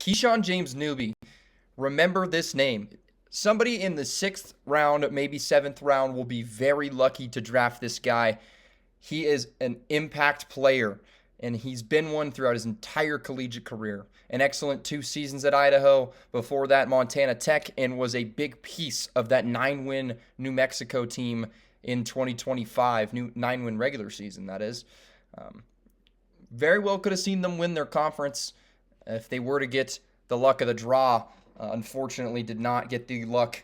Keyshawn James-Newby. Remember this name. Somebody in the 6th round, maybe 7th round, will be very lucky to draft this guy. He is an impact player, and he's been one throughout his entire collegiate career. An excellent 2 seasons at Idaho, before that Montana Tech, and was a big piece of that 9-win New Mexico team in 2025, 9-win regular season, that is. Very well could have seen them win their conference if they were to get the luck of the draw. Unfortunately, did not get the luck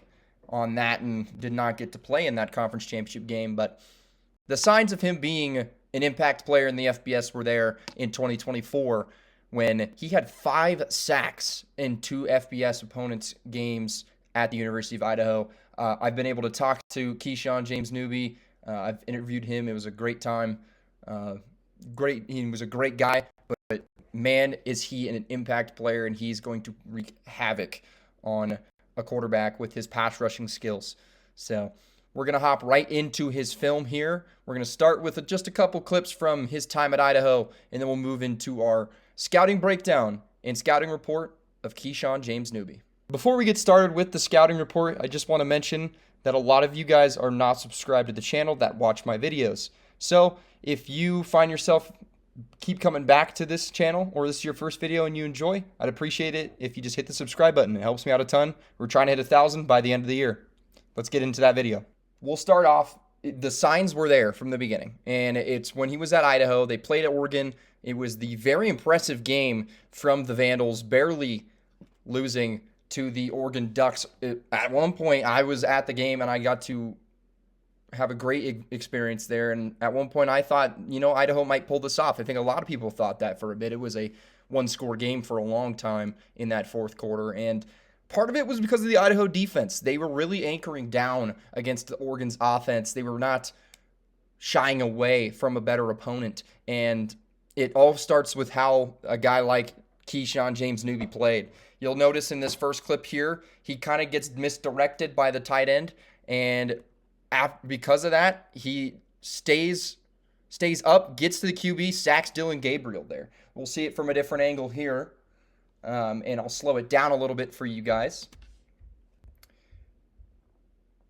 on that and did not get to play in that conference championship game. But the signs of him being an impact player in the FBS were there in 2024 when he had 5 sacks in 2 FBS opponents' games at the University of Idaho. I've been able to talk to Keyshawn James-Newby. I've interviewed him. It was a great time. He was a great guy, but man, is he an impact player, and he's going to wreak havoc on a quarterback with his pass rushing skills. So we're going to hop right into his film here. We're going to start with just a couple clips from his time at Idaho, and then we'll move into our scouting breakdown and scouting report of Keyshawn James-Newby. Before we get started with the scouting report, I just want to mention that a lot of you guys are not subscribed to the channel that watch my videos. So if you find yourself keep coming back to this channel, or this is your first video and you enjoy, I'd appreciate it if you just hit the subscribe button. It helps me out a ton. We're trying to hit 1,000 by the end of the year. Let's get into that video. We'll start off. The signs were there from the beginning, and it's when he was at Idaho. They played at Oregon. It was the very impressive game from the Vandals, barely losing to the Oregon Ducks. At one point, I was at the game, and I got to have a great experience there. And at one point, I thought, Idaho might pull this off. I think a lot of people thought that for a bit. It was a one-score game for a long time in that fourth quarter, and part of it was because of the Idaho defense. They were really anchoring down against the Oregon's offense. They were not shying away from a better opponent. And it all starts with how a guy like Keyshawn James-Newby played. You'll notice in this first clip here, he kind of gets misdirected by the tight end. And because of that, he stays up, gets to the QB, sacks Dillon Gabriel there. We'll see it from a different angle here. And I'll slow it down a little bit for you guys.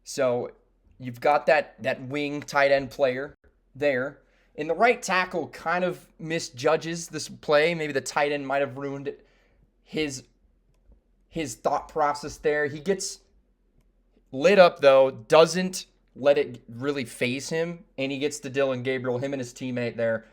So you've got that wing tight end player there. And the right tackle kind of misjudges this play. Maybe the tight end might have ruined his thought process there. He gets lit up, though, doesn't let it really phase him, and he gets to Dillon Gabriel. Him and his teammate there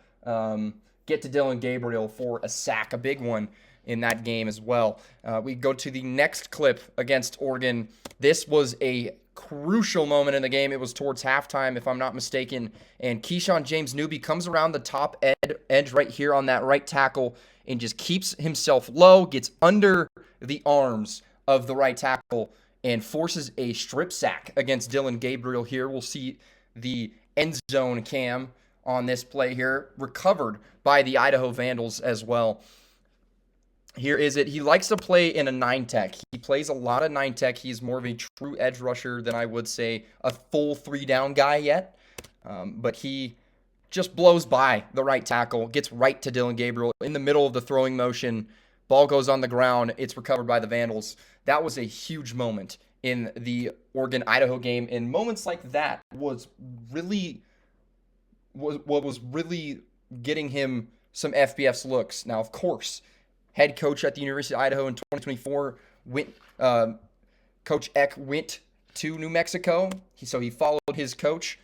get to Dillon Gabriel for a sack, a big one in that game as well. We go to the next clip against Oregon. This was a crucial moment in the game. It was towards halftime, if I'm not mistaken, and Keyshawn James-Newby comes around the top edge right here on that right tackle and just keeps himself low, gets under the arms of the right tackle, and forces a strip sack against Dillon Gabriel here. We'll see the end zone cam on this play here, recovered by the Idaho Vandals as well. Here is it. He likes to play in a 9-tech. He plays a lot of 9-tech. He's more of a true edge rusher than I would say a full 3-down guy yet. But he just blows by the right tackle, gets right to Dillon Gabriel in the middle of the throwing motion. Ball goes on the ground. It's recovered by the Vandals. That was a huge moment in the Oregon-Idaho game. And moments like that was really getting him some FBS looks. Now, of course, head coach at the University of Idaho in 2024, Coach Eck went to New Mexico, so he followed his coach.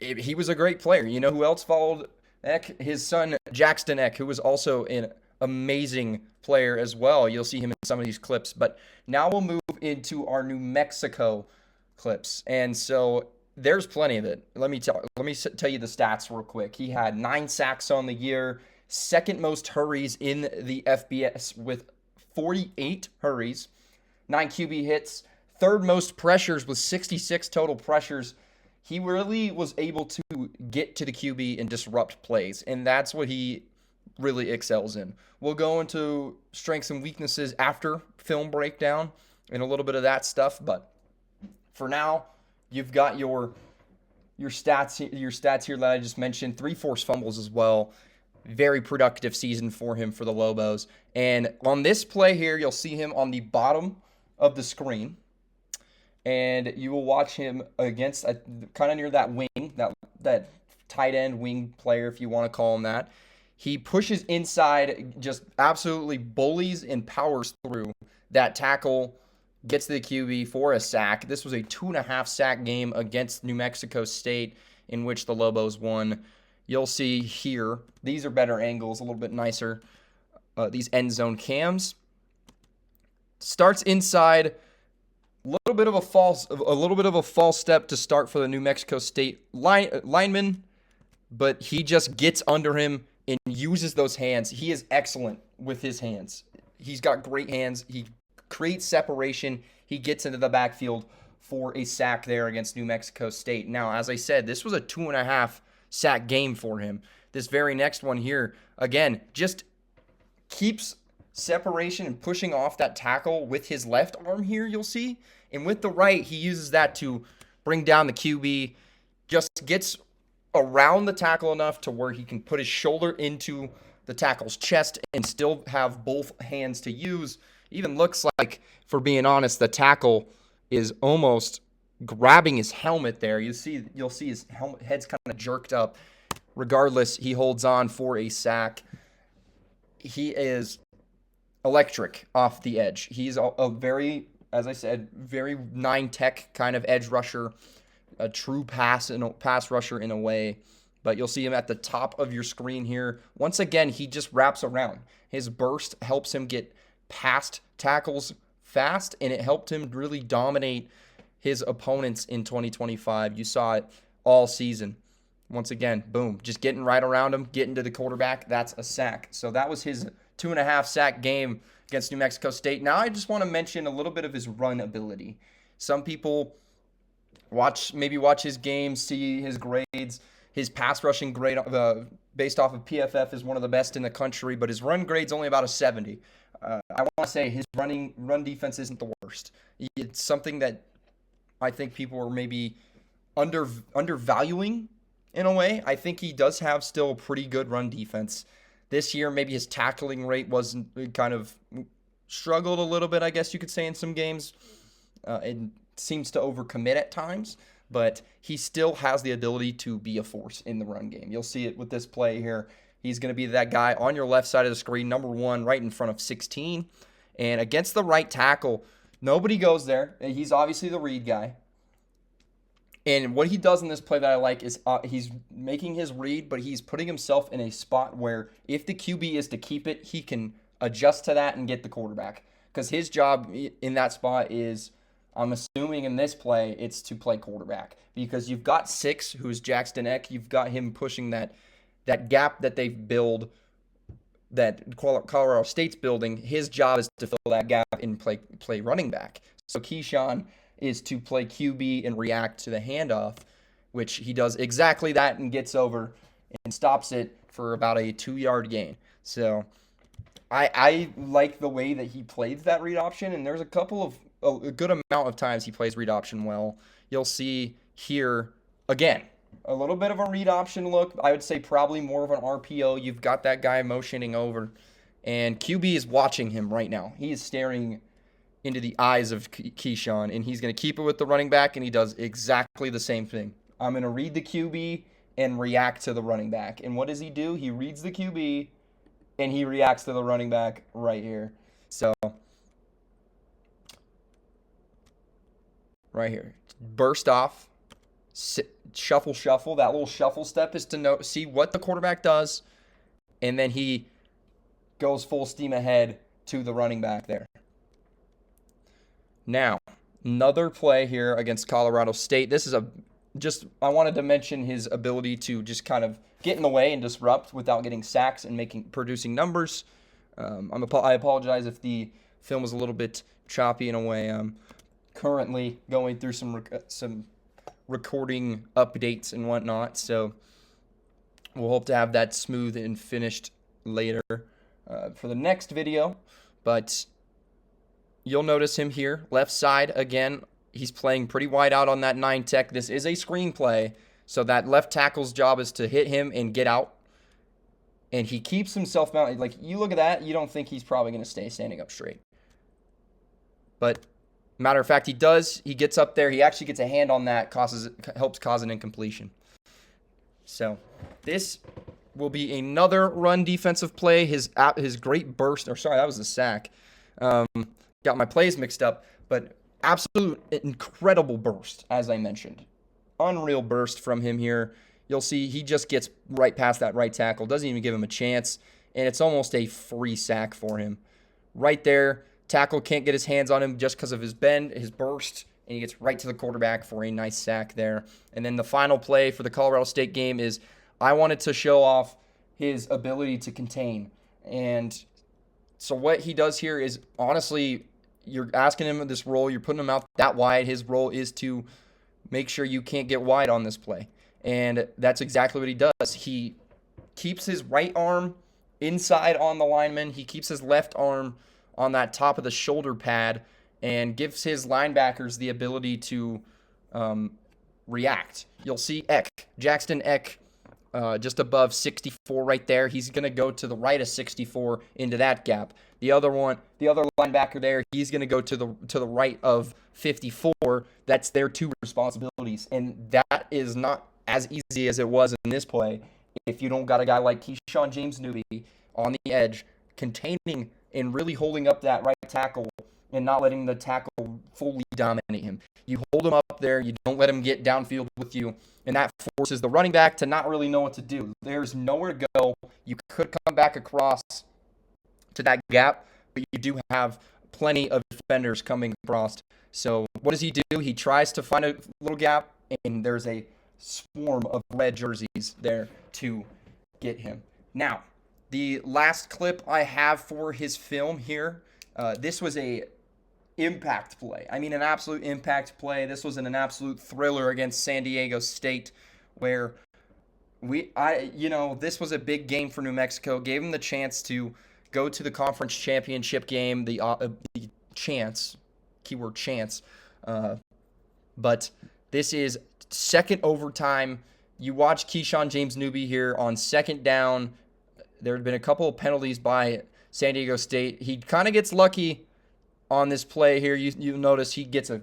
He was a great player. You know who else followed Eck? His son, Jackson Eck, who was also an amazing player as well. You'll see him in some of these clips. But now we'll move into our New Mexico clips. And so there's plenty of it. Let me tell you the stats real quick. He had 9 sacks on the year, second most hurries in the FBS with 48 hurries, 9 QB hits, third most pressures with 66 total pressures. He really was able to get to the QB and disrupt plays, and that's what he really excels in. We'll go into strengths and weaknesses after film breakdown and a little bit of that stuff, but for now, you've got your stats here that I just mentioned, 3 forced fumbles as well. Very productive season for him for the Lobos. And on this play here, you'll see him on the bottom of the screen. And you will watch him against kind of near that wing, that tight end wing player, if you want to call him that. He pushes inside, just absolutely bullies and powers through that tackle, gets to the QB for a sack. This was a 2.5 sack game against New Mexico State in which the Lobos won. You'll see here, these are better angles, a little bit nicer. These end zone cams. Starts inside, a little bit of a false step to start for the New Mexico State lineman, but he just gets under him and uses those hands. He is excellent with his hands. He's got great hands. He creates separation. He gets into the backfield for a sack there against New Mexico State. Now, as I said, this was a 2.5 sack game for him. This very next one here, again, just keeps separation and pushing off that tackle with his left arm here, you'll see. And with the right, he uses that to bring down the QB, just gets around the tackle enough to where he can put his shoulder into the tackle's chest and still have both hands to use. Even looks like, for being honest, the tackle is almost grabbing his helmet there. You'll see his head's kind of jerked up. Regardless, he holds on for a sack. He is electric off the edge. He's a very, as I said, very 9 tech kind of edge rusher, a true pass rusher in a way. But you'll see him at the top of your screen here. Once again, he just wraps around. His burst helps him get past tackles fast, and it helped him really dominate his opponents in 2025. You saw it all season. Once again, boom, just getting right around him, getting to the quarterback. That's a sack. So that was his 2.5 sack game against New Mexico State. Now I just want to mention a little bit of his run ability. Some people watch his games, see his grades. His pass rushing grade, based off of PFF, is one of the best in the country, but his run grade's only about a 70. I want to say his run defense isn't the worst. It's something that I think people are maybe undervaluing in a way. I think he does have still a pretty good run defense. This year, maybe his tackling rate wasn't, kind of struggled a little bit, I guess you could say, in some games. It seems to overcommit at times, but he still has the ability to be a force in the run game. You'll see it with this play here. He's going to be that guy on your left side of the screen, number 1, right in front of 16. And against the right tackle, nobody goes there. He's obviously the read guy. And what he does in this play that I like is he's making his read, but he's putting himself in a spot where if the QB is to keep it, he can adjust to that and get the quarterback. Because his job in that spot is, I'm assuming in this play, it's to play quarterback. Because you've got 6, who's Jackson Eck. You've got him pushing that gap that they've built, that Colorado State's building. His job is to fill that gap and play running back. So Keyshawn is to play QB and react to the handoff, which he does exactly that and gets over and stops it for about a 2-yard gain. So I like the way that he plays that read option, and there's a good amount of times he plays read option well. You'll see here, again, a little bit of a read option look. I would say probably more of an RPO. You've got that guy motioning over, and QB is watching him right now. He is staring into the eyes of Keyshawn, and he's going to keep it with the running back, and he does exactly the same thing. I'm going to read the QB and react to the running back. And what does he do? He reads the QB, and he reacts to the running back right here. So, right here. Burst off. Shuffle. That little shuffle step is to see what the quarterback does, and then he goes full steam ahead to the running back there. Now, another play here against Colorado State. This is I wanted to mention his ability to just kind of get in the way and disrupt without getting sacks and producing numbers. I apologize if the film was a little bit choppy in a way. I'm currently going through some recording updates and whatnot, so we'll hope to have that smooth and finished later for the next video. But you'll notice him here, left side again. He's playing pretty wide out on that 9 tech. This is a screen play, so that left tackle's job is to hit him and get out. and he keeps himself mounted. Like, you look at that, you don't think he's probably going to stay standing up straight. But matter of fact, he does. He gets up there. He actually gets a hand on that, helps cause an incompletion. So this will be another run defensive play. His great burst, or sorry, that was a sack. Got my plays mixed up, but absolute incredible burst, as I mentioned. Unreal burst from him here. You'll see he just gets right past that right tackle, doesn't even give him a chance, and it's almost a free sack for him. Right there, tackle can't get his hands on him just because of his bend, his burst, and he gets right to the quarterback for a nice sack there. And then the final play for the Colorado State game is I wanted to show off his ability to contain. And so what he does here is, honestly, you're asking him this role, you're putting him out that wide. His role is to make sure you can't get wide on this play. And that's exactly what he does. He keeps his right arm inside on the lineman. He keeps his left arm on that top of the shoulder pad and gives his linebackers the ability to react. You'll see Jackson Eck, just above 64 right there. He's going to go to the right of 64 into that gap. The other linebacker there, he's going to go to the right of 54. That's their two responsibilities, and that is not as easy as it was in this play if you don't got a guy like Keyshawn James-Newby on the edge containing and really holding up that right tackle and not letting the tackle fully dominate him. You hold him up there, you don't let him get downfield with you, and that forces the running back to not really know what to do. There's nowhere to go. You could come back across to that gap, but you do have plenty of defenders coming across. So what does he do? He tries to find a little gap, and there's a swarm of red jerseys there to get him. Now, the last clip I have for his film here, this was a impact play. I mean, an absolute impact play. This was an absolute thriller against San Diego State, where this was a big game for New Mexico. Gave them the chance to go to the conference championship game. The chance, keyword chance. But this is second overtime. You watch Keyshawn James-Newby here on second down. There had been a couple of penalties by San Diego State. He kind of gets lucky on this play here. You notice he gets a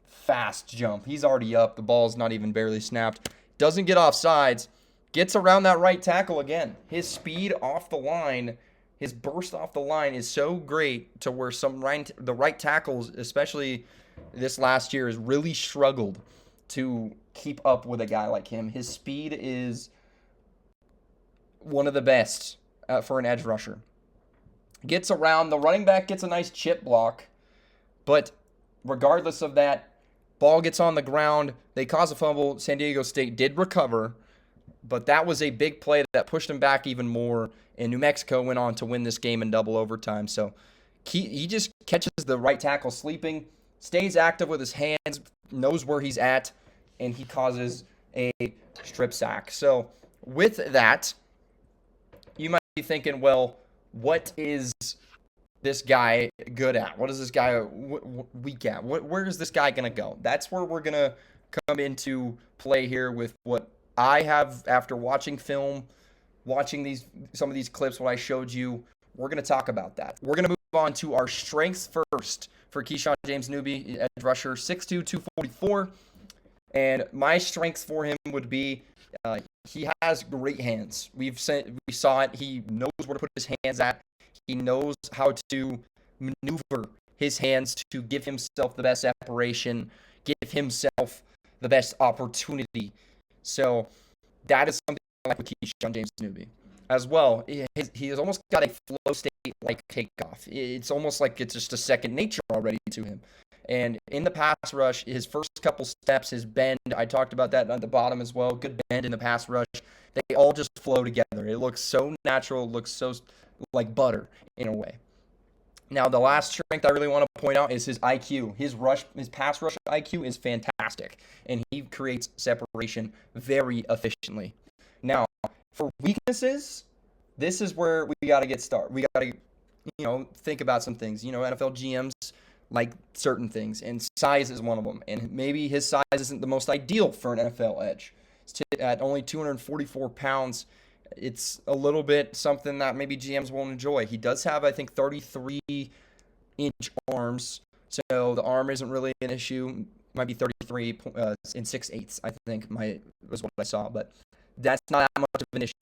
fast jump. He's already up. The ball's not even barely snapped. Doesn't get off sides. Gets around that right tackle again. His speed off the line, his burst off the line is so great to where the right tackles, especially this last year, has really struggled to keep up with a guy like him. His speed is one of the best for an edge rusher. Gets around. The running back gets a nice chip block. But regardless of that, ball gets on the ground. They cause a fumble. San Diego State did recover. But that was a big play that pushed him back even more. And New Mexico went on to win this game in double overtime. So he just catches the right tackle sleeping, stays active with his hands, knows where he's at, and he causes a strip sack. So with that, you might be thinking, well, what is this guy good at? What is this guy weak at? Where is this guy going to go? That's where we're going to come into play here with what I have after watching film, watching some of these clips, what I showed you. We're going to talk about that. We're going to move on to our strengths first for Keyshawn James-Newby, edge rusher, 6'2", 244. And my strengths for him would be he has great hands. We saw it. He knows where to put his hands at. He knows how to maneuver his hands to give himself the best separation, give himself the best opportunity. So that is something I like with Keyshawn James-Newby. As well, he has almost got a flow state like takeoff. It's almost like it's just a second nature already to him. And in the pass rush, his first couple steps, his bend, I talked about that at the bottom as well. Good bend in the pass rush. They all just flow together. It looks so natural. It looks so like butter in a way. Now, the last strength I really want to point out is his IQ. His pass rush IQ is fantastic, and he creates separation very efficiently. Now, for weaknesses, this is where we got to get started. We got to, think about some things. NFL GMs like certain things, and size is one of them. And maybe his size isn't the most ideal for an NFL edge. At only 244 pounds, it's a little bit something that maybe GMs won't enjoy. He does have, I think, 33-inch arms, so the arm isn't really an issue. Might be 33 and 6/8, I think, was what I saw, but that's not that much of an issue.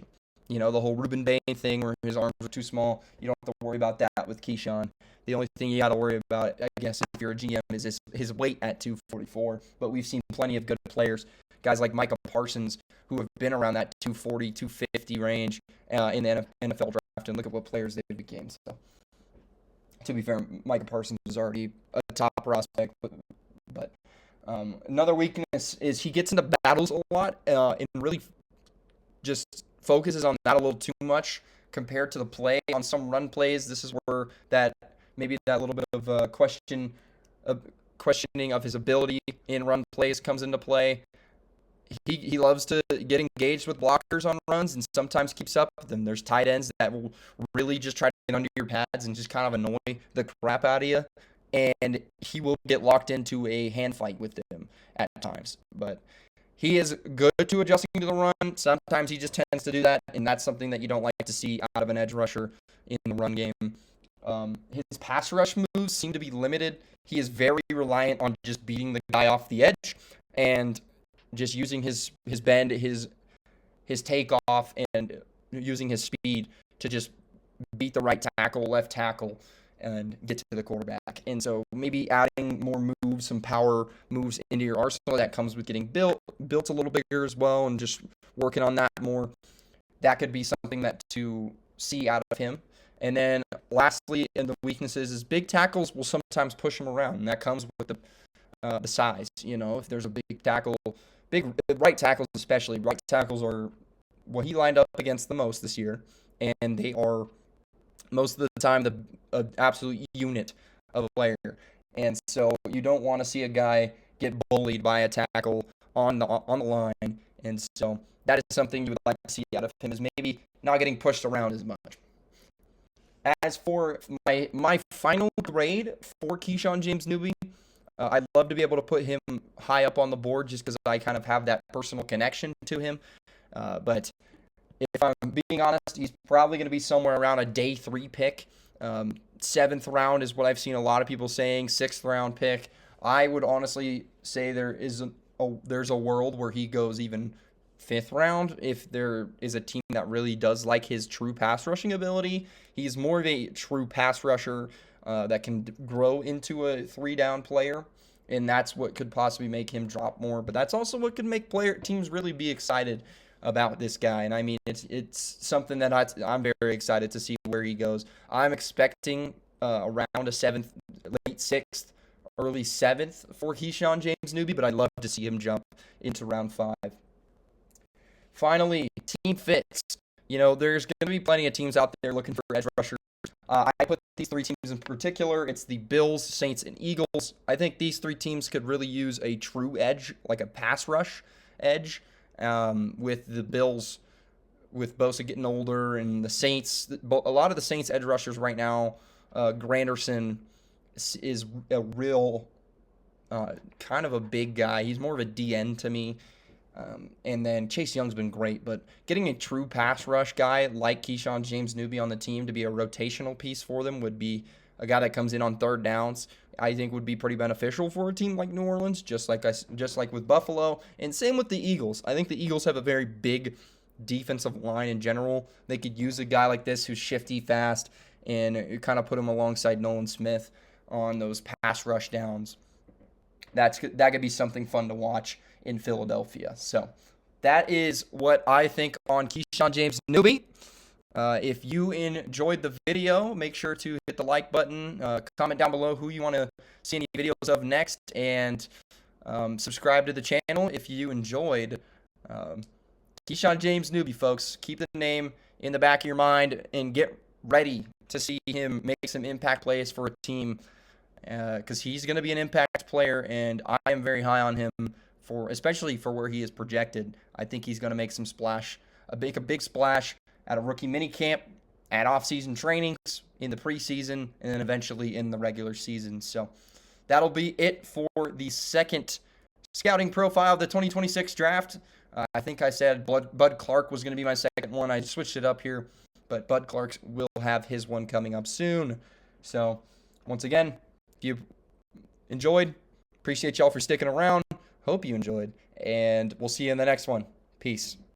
The whole Ruben Bain thing where his arms are too small, you don't have to worry about that with Keyshawn. The only thing you got to worry about, I guess, if you're a GM, is his weight at 244. But we've seen plenty of good players, guys like Micah Parsons, who have been around that 240, 250 range in the NFL draft, and look at what players they became. So, to be fair, Micah Parsons was already a top prospect, but another weakness is he gets into battles a lot and really just focuses on that a little too much compared to the play. On some run plays, this is where that little bit of questioning of his ability in run plays comes into play. He loves to get engaged with blockers on runs and sometimes keeps up with them. There's tight ends that will really just try to get under your pads and just kind of annoy the crap out of you, and he will get locked into a hand fight with them at times. But he is good to adjusting to the run. Sometimes he just tends to do that, and that's something that you don't like to see out of an edge rusher in the run game. His pass rush moves seem to be limited. He is very reliant on just beating the guy off the edge and just using his bend, his takeoff, and using his speed to just beat the right tackle, left tackle, and get to the quarterback. And so maybe adding more moves, some power moves into your arsenal that comes with getting built a little bigger as well, and just working on that more. That could be something that to see out of him. And then lastly, in the weaknesses is big tackles will sometimes push him around, and that comes with the size. If there's a big tackle, big right tackles especially, right tackles are what he lined up against the most this year, and they are most of the time the absolute unit of a player. And so you don't want to see a guy get bullied by a tackle on the line. And so that is something you would like to see out of him, is maybe not getting pushed around as much. As for my final grade for Keyshawn James-Newby, I'd love to be able to put him high up on the board just because I kind of have that personal connection to him. But if I'm being honest, he's probably going to be somewhere around a day 3 pick. 7th round is what I've seen a lot of people saying. 6th round pick. I would honestly say there's a world where he goes even 5th round if there is a team that really does like his true pass rushing ability. He's more of a true pass rusher that can grow into a 3-down player, and that's what could possibly make him drop more. But that's also what could make teams really be excited about this guy. And I mean, it's something that I'm very excited to see where he goes. I'm expecting around a 7th, late 6th, early 7th for Keyshawn James-Newby, but I'd love to see him jump into round 5. Finally, team fits. There's going to be plenty of teams out there looking for edge rushers. I put these 3 teams in particular. It's the Bills, Saints, and Eagles. I think these 3 teams could really use a true edge, like a pass rush edge. With the Bills, with Bosa getting older, and the Saints, a lot of the Saints edge rushers right now, Granderson is a real kind of a big guy. He's more of a DN to me. And then Chase Young's been great, but getting a true pass rush guy like Keyshawn James-Newby on the team to be a rotational piece for them would be a guy that comes in on 3rd downs. I think would be pretty beneficial for a team like New Orleans, just like with Buffalo, and same with the Eagles. I think the Eagles have a very big defensive line in general. They could use a guy like this who's shifty, fast, and kind of put him alongside Nolan Smith on those pass rush downs. That could be something fun to watch in Philadelphia. So that is what I think on Keyshawn James-Newby. If you enjoyed the video, make sure to hit the like button, comment down below who you want to see any videos of next, and subscribe to the channel if you enjoyed. Keyshawn James-Newby, folks. Keep the name in the back of your mind and get ready to see him make some impact plays for a team, because he's going to be an impact player, and I am very high on him, especially for where he is projected. I think he's going to make some splash, a big splash at a rookie minicamp, at off-season trainings, in the preseason, and then eventually in the regular season. So that'll be it for the second scouting profile of the 2026 draft. I think I said Bud Clark was going to be my second one. I switched it up here, but Bud Clark will have his one coming up soon. So, once again, if you enjoyed, appreciate y'all for sticking around. Hope you enjoyed, and we'll see you in the next one. Peace.